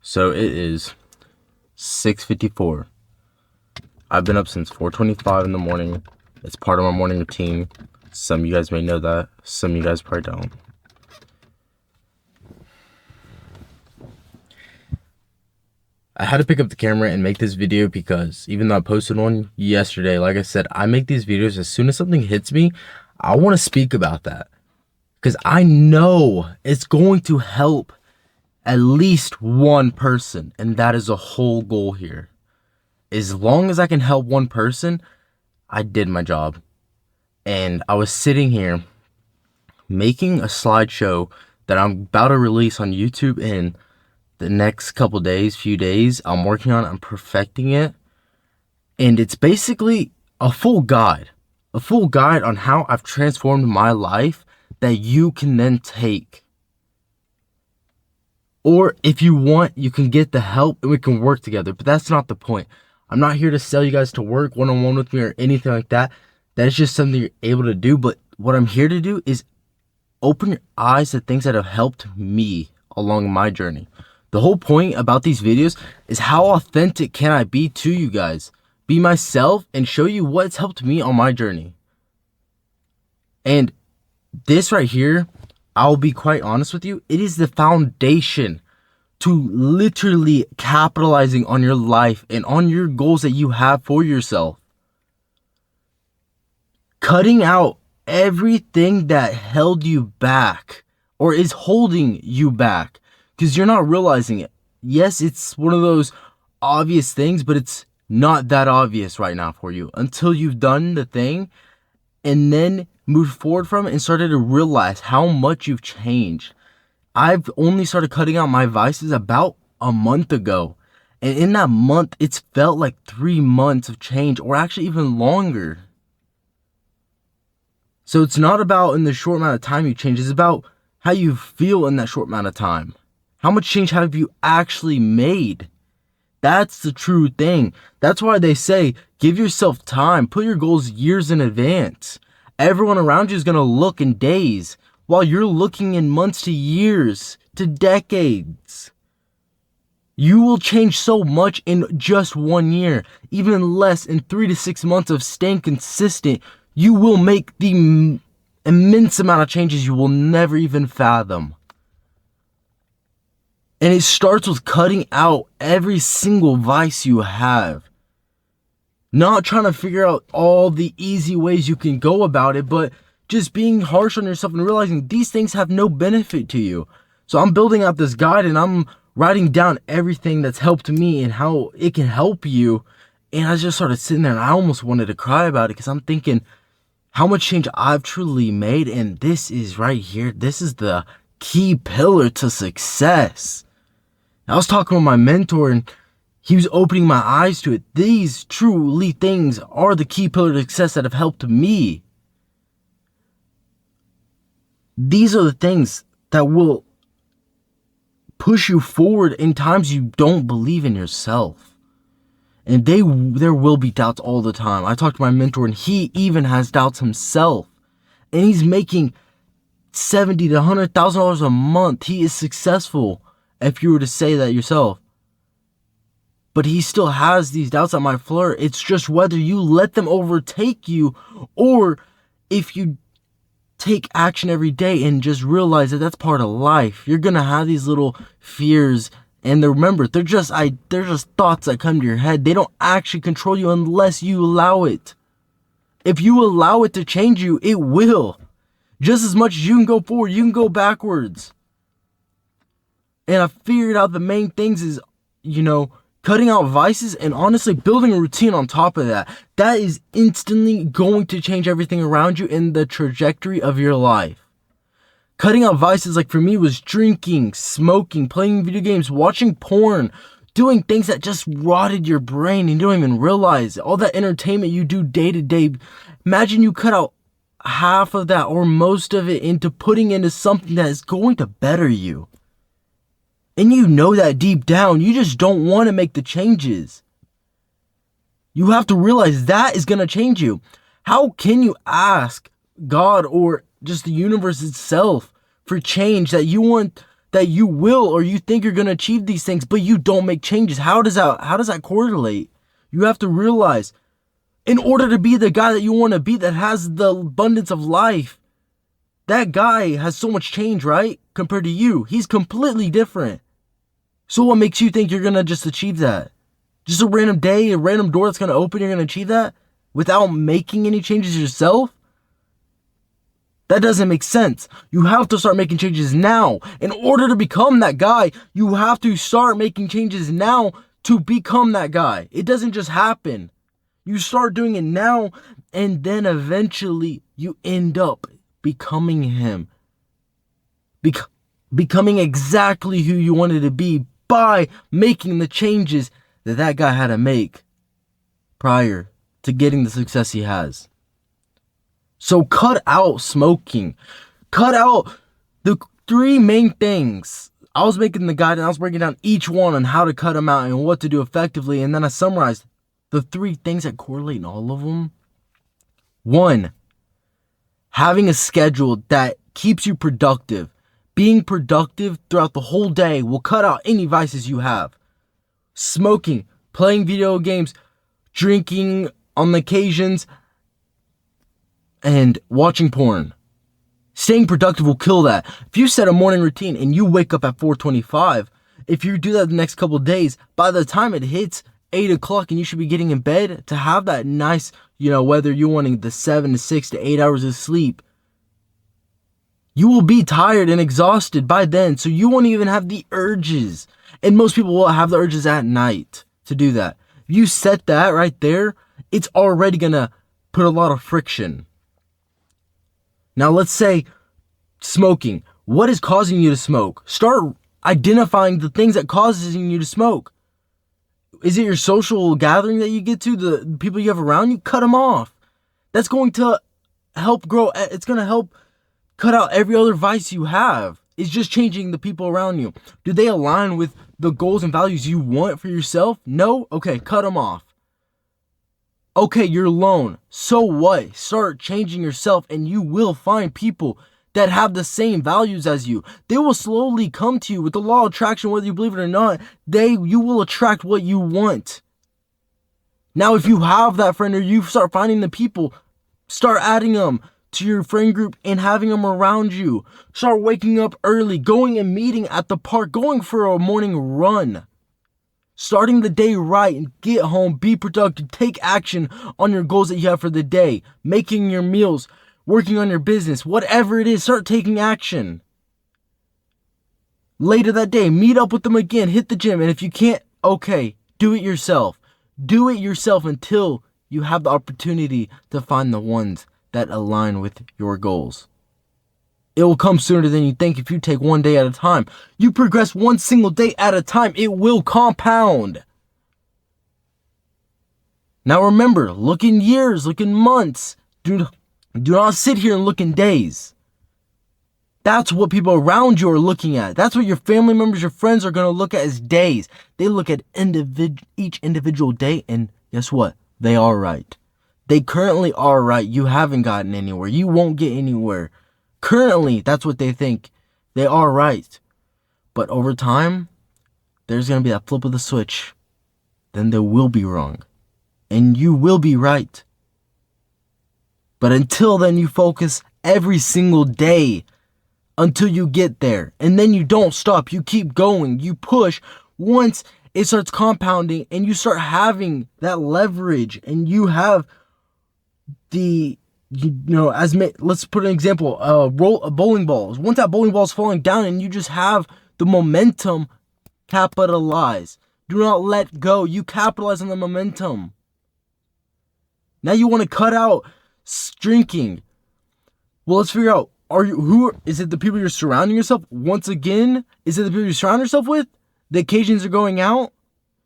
So it is 6:54. I've been up since 4:25 in the morning. It's part of my morning routine. Some of you guys may know that. Some of you guys probably don't. I had to pick up the camera and make this video because even though I posted one yesterday, like I said, I make these videos as soon as something hits me, I want to speak about that. Because I know it's going to help at least one person. And that is a whole goal here. As long as I can help one person, I did my job. And I was sitting here making a slideshow that I'm about to release on YouTube in the next few days. I'm working on it, I'm perfecting it. And it's basically a full guide on how I've transformed my life that you can then take. Or if you want, you can get the help and we can work together. But that's not the point. I'm not here to sell you guys to work one-on-one with me or anything like that. That's just something you're able to do. But what I'm here to do is open your eyes to things that have helped me along my journey. The whole point about these videos is how authentic can I be to you guys? Be myself and show you what's helped me on my journey. And this right here, I'll be quite honest with you, it is the foundation to literally capitalizing on your life and on your goals that you have for yourself. Cutting out everything that held you back or is holding you back because you're not realizing it. Yes, it's one of those obvious things, but it's not that obvious right now for you until you've done the thing and then moved forward from it and started to realize how much you've changed. I've only started cutting out my vices about a month ago. And in that month, it's felt like 3 months of change or actually even longer. So it's not about in the short amount of time you change. It's about how you feel in that short amount of time. How much change have you actually made? That's the true thing. That's why they say, give yourself time. Put your goals years in advance. Everyone around you is going to look in days while you're looking in months to years to decades. You will change so much in just 1 year, even less in 3 to 6 months of staying consistent. You will make the immense amount of changes you will never even fathom. And it starts with cutting out every single vice you have. Not trying to figure out all the easy ways you can go about it, but just being harsh on yourself and realizing these things have no benefit to you. So I'm building out this guide and I'm writing down everything that's helped me and how it can help you. And I just started sitting there and I almost wanted to cry about it because I'm thinking how much change I've truly made. And this is right here. This is the key pillar to success. I was talking with my mentor and he was opening my eyes to it. These truly things are the key pillars of success that have helped me. These are the things that will push you forward in times you don't believe in yourself. And there will be doubts all the time. I talked to my mentor and he even has doubts himself. And he's making $70,000 to $100,000 a month. He is successful if you were to say that yourself. But he still has these doubts that might flare. It's just whether you let them overtake you or if you take action every day and just realize that that's part of life. You're going to have these little fears. And remember, they're just thoughts that come to your head. They don't actually control you unless you allow it. If you allow it to change you, it will. Just as much as you can go forward, you can go backwards. And I figured out the main things is, cutting out vices and honestly building a routine on top of that. That is instantly going to change everything around you in the trajectory of your life. Cutting out vices, like for me, was drinking, smoking, playing video games, watching porn, doing things that just rotted your brain and you don't even realize. All that entertainment you do day to day. Imagine you cut out half of that or most of it into putting into something that is going to better you. And you know that deep down, you just don't want to make the changes. You have to realize that is going to change you. How can you ask God or just the universe itself for change that you want that you will or you think you're going to achieve these things, but you don't make changes. How does that correlate? You have to realize, in order to be the guy that you want to be that has the abundance of life, that guy has so much change, right? Compared to you. He's completely different. So what makes you think you're going to just achieve that? Just a random day, a random door that's going to open, you're going to achieve that without making any changes yourself? That doesn't make sense. You have to start making changes now. In order to become that guy, you have to start making changes now to become that guy. It doesn't just happen. You start doing it now, and then eventually you end up becoming him. Becoming exactly who you wanted to be by making the changes that guy had to make prior to getting the success he has. So cut out smoking. Cut out the 3 main things. I was making the guide and I was breaking down each one on how to cut them out and what to do effectively. And then I summarized the 3 things that correlate in all of them. 1, having a schedule that keeps you productive. Being productive throughout the whole day will cut out any vices you have. Smoking, playing video games, drinking on occasions, and watching porn. Staying productive will kill that. If you set a morning routine and you wake up at 4:25, if you do that the next couple of days, by the time it hits 8 o'clock and you should be getting in bed, to have that nice, whether you're wanting the 7 to 6 to 8 hours of sleep, you will be tired and exhausted by then, so you won't even have the urges. And most people will have the urges at night to do that. If you set that right there, it's already gonna put a lot of friction. Now let's say smoking. What is causing you to smoke? Start identifying the things that causes you to smoke. Is it your social gathering that you get to, the people you have around you? Cut them off. That's going to help grow. It's going to help cut out every other vice you have. It's just changing the people around you. Do they align with the goals and values you want for yourself? No? Okay, cut them off. Okay, you're alone. So what? Start changing yourself and you will find people that have the same values as you. They will slowly come to you with the law of attraction, whether you believe it or not. You will attract what you want. Now, if you have that friend or you start finding the people, start adding them to your friend group and having them around you. Start waking up early, going and meeting at the park, going for a morning run. Starting the day right and get home, be productive, take action on your goals that you have for the day, making your meals, working on your business, whatever it is, start taking action. Later that day, meet up with them again, hit the gym, and if you can't, okay, do it yourself. Do it yourself until you have the opportunity to find the ones that align with your goals. It will come sooner than you think if you take one day at a time. You progress one single day at a time. It will compound. Now remember, look in years, look in months. Do not sit here and look in days. That's what people around you are looking at. That's what your family members, your friends are going to look at as days. They look at each individual day, and guess what? They are right. They currently are right. You haven't gotten anywhere. You won't get anywhere. Currently, that's what they think. They are right. But over time, there's going to be that flip of the switch. Then they will be wrong. And you will be right. But until then, you focus every single day until you get there. And then you don't stop. You keep going. You push. Once it starts compounding and you start having that leverage and you have let's put an example, bowling balls. Once that bowling ball is falling down and you just have the momentum, capitalize. Do not let go. You capitalize on the momentum. Now you want to cut out drinking. Well, let's figure out, is it the people you're surrounding yourself? Once again, is it the people you surround yourself with? The occasions are going out?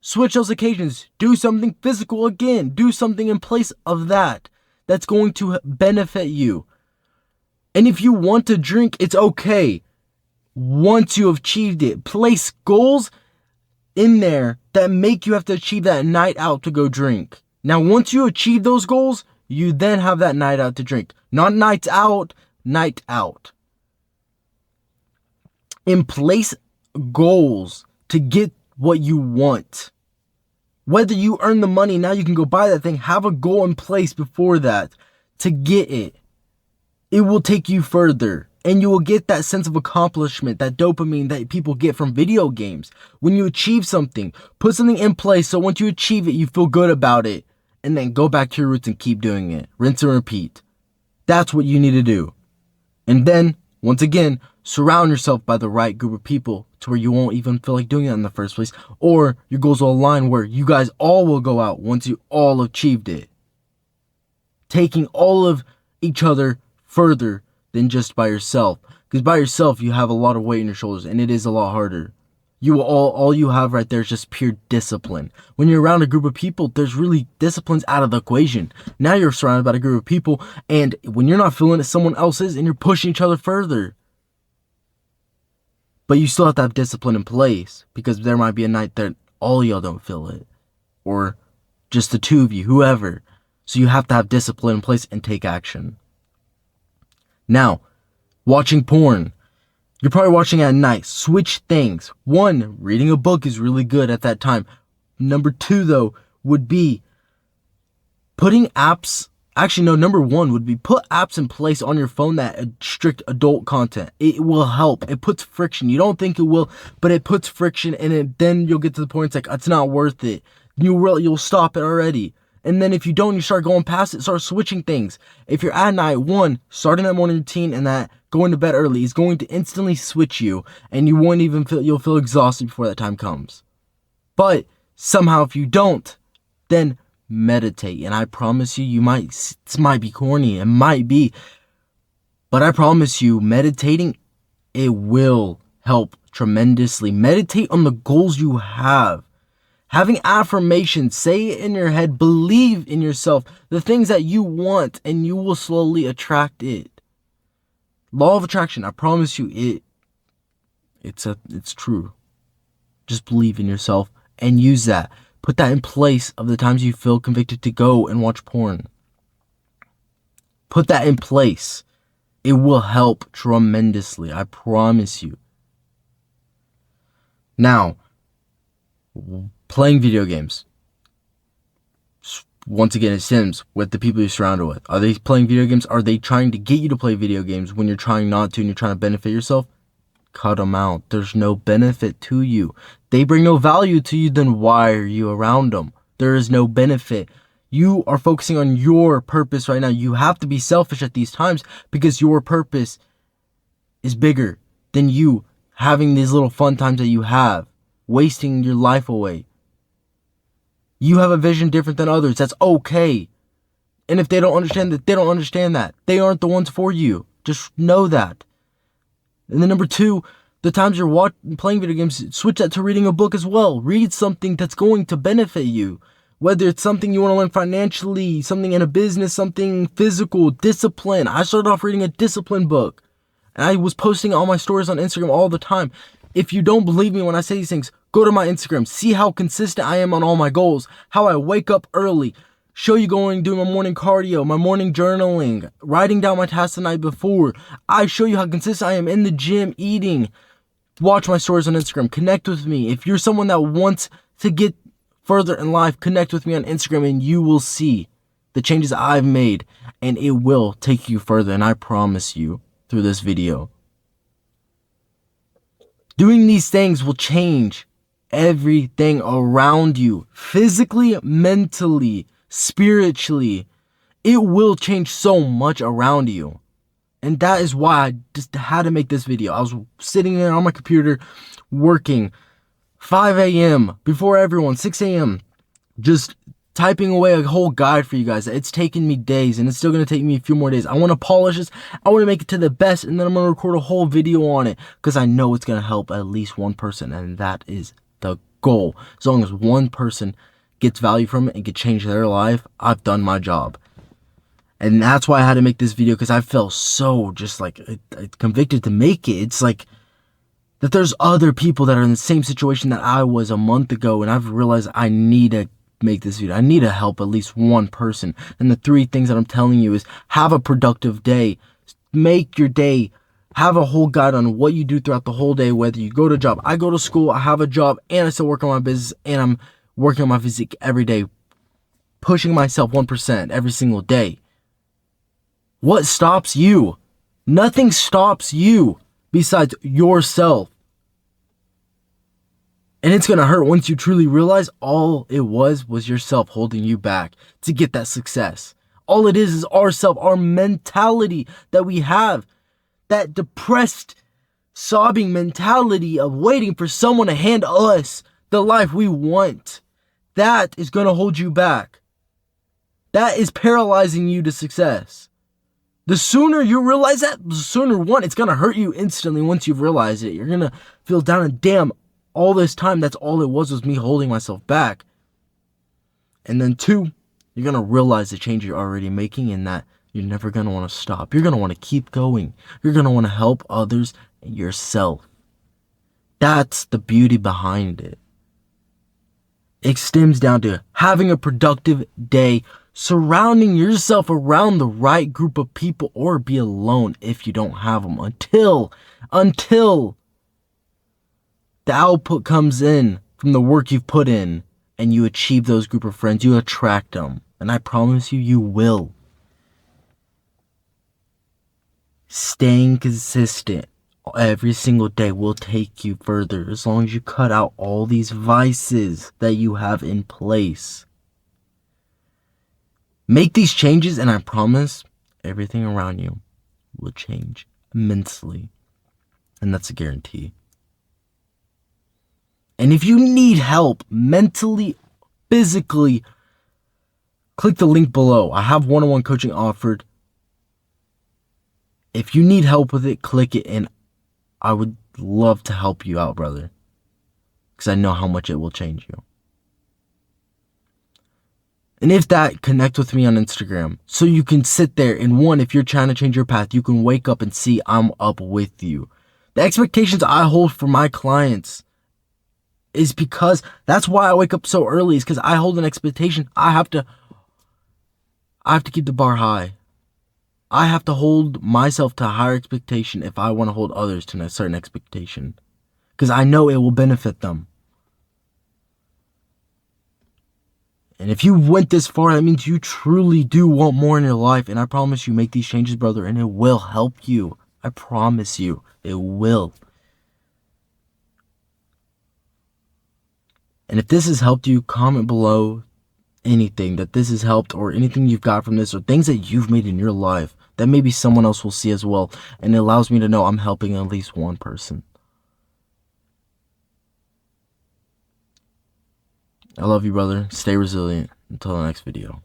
Switch those occasions. Do something physical again. Do something in place of that. That's going to benefit you. And if you want to drink, it's okay. Once you have achieved it, place goals in there that make you have to achieve that night out to go drink. Now, once you achieve those goals, you then have that night out to drink. Not nights out, night out. and place goals to get what you want. Whether you earn the money, now you can go buy that thing, have a goal in place before that to get it. It will take you further, and you will get that sense of accomplishment, that dopamine that people get from video games. When you achieve something, put something in place so once you achieve it, you feel good about it, and then go back to your roots and keep doing it. Rinse and repeat. That's what you need to do. And then, once again, surround yourself by the right group of people to where you won't even feel like doing it in the first place, or your goals will align where you guys all will go out once you all achieved it. Taking all of each other further than just by yourself, because by yourself you have a lot of weight in your shoulders and it is a lot harder. You all you have right there is just pure discipline. When you're around a group of people, there's really discipline's out of the equation. Now you're surrounded by a group of people, and when you're not feeling it, someone else is, and you're pushing each other further. But you still have to have discipline in place, because there might be a night that all y'all don't feel it, or just the two of you, whoever. So you have to have discipline in place and take action. Now, watching porn. You're probably watching at night. Switch things. 1, reading a book is really good at that time. Number 2, though, would be putting apps. Actually, no, number 1 would be put apps in place on your phone that restrict adult content. It will help. It puts friction. You don't think it will, but it puts friction, and then you'll get to the point it's like, it's not worth it. You'll stop it already. And then if you don't, you start going past it, start switching things. If you're at night, 1, starting that morning routine and that going to bed early is going to instantly switch you, and you won't even you'll feel exhausted before that time comes. But somehow if you don't, then meditate. And I promise you, this might be corny, it might be, but I promise you, meditating, it will help tremendously. Meditate on the goals you have. Having affirmations, say it in your head, believe in yourself, the things that you want, and you will slowly attract it. Law of attraction, I promise you, it's true. Just believe in yourself and use that. Put that in place of the times you feel convicted to go and watch porn. Put that in place. It will help tremendously, I promise you. Now, playing video games. Once again, it stems with the people you're surrounded with. Are they playing video games? Are they trying to get you to play video games when you're trying not to and you're trying to benefit yourself? Cut them out. There's no benefit to you. They bring no value to you, then why are you around them? There is no benefit. You are focusing on your purpose right now. You have to be selfish at these times because your purpose is bigger than you having these little fun times that you have, wasting your life away. You have a vision different than others. That's okay. And if they don't understand that, they don't understand that. They aren't the ones for you. Just know that. And then number 2, the times you're playing video games, switch that to reading a book as well. Read something that's going to benefit you. Whether it's something you want to learn financially, something in a business, something physical, discipline. I started off reading a discipline book. And I was posting all my stories on Instagram all the time. If you don't believe me when I say these things, go to my Instagram. See how consistent I am on all my goals. How I wake up early. Show you doing my morning cardio, my morning journaling, writing down my tasks the night before. I show you how consistent I am in the gym, eating. Watch my stories on Instagram. Connect with me. If you're someone that wants to get further in life, connect with me on Instagram and you will see the changes I've made. And it will take you further. And I promise you through this video. Doing these things will change everything around you. Physically, mentally, spiritually. It will change so much around you. And that is why I just had to make this video. I was sitting there on my computer working 5 a.m. before everyone, 6 a.m. just typing away a whole guide for you guys. It's taken me days and it's still going to take me a few more days. I want to polish this. I want to make it to the best, and then I'm going to record a whole video on it because I know it's going to help at least one person, and that is the goal. As long as one person gets value from it and can change their life, I've done my job. And that's why I had to make this video, because I felt so just like convicted to make it. It's like that there's other people that are in the same situation that I was a month ago, and I've realized I need to make this video. I need to help at least one person. And the 3 things that I'm telling you is have a productive day. Make your day Have a whole guide on what you do throughout the whole day, whether you go to a job. I go to school, I have a job, and I still work on my business, and I'm working on my physique every day, pushing myself 1% every single day. What stops you? Nothing stops you besides yourself. And it's going to hurt once you truly realize all it was yourself holding you back to get that success. All it is ourself, our mentality that we have. That depressed, sobbing mentality of waiting for someone to hand us the life we want. That is going to hold you back. That is paralyzing you to success. The sooner you realize that, the sooner, one, it's going to hurt you instantly once you've realized it. You're going to feel down and damn, all this time, that's all it was me holding myself back. And then two, you're going to realize the change you're already making and that you're never going to want to stop. You're going to want to keep going. You're going to want to help others and yourself. That's the beauty behind it. It stems down to having a productive day, surrounding yourself around the right group of people, or be alone if you don't have them until the output comes in from the work you've put in and you achieve those group of friends. You attract them. And I promise you, you will. Staying consistent every single day will take you further as long as you cut out all these vices that you have in place. Make these changes and I promise everything around you will change immensely. And that's a guarantee. And if you need help mentally, physically, click the link below. I have one-on-one coaching offered. If you need help with it, click it, and I would love to help you out, brother. Because I know how much it will change you. And if that, connect with me on Instagram. So you can sit there and one, if you're trying to change your path, you can wake up and see I'm up with you. The expectations I hold for my clients is because that's why I wake up so early, is because I hold an expectation. I have to keep the bar high. I have to hold myself to a higher expectation if I want to hold others to a certain expectation. Because I know it will benefit them. And if you went this far, that means you truly do want more in your life. And I promise you, make these changes, brother, and it will help you. I promise you, it will. And if this has helped you, comment below anything that this has helped, or anything you've got from this, or things that you've made in your life that maybe someone else will see as well. And it allows me to know I'm helping at least one person. I love you, brother. Stay resilient. Until the next video.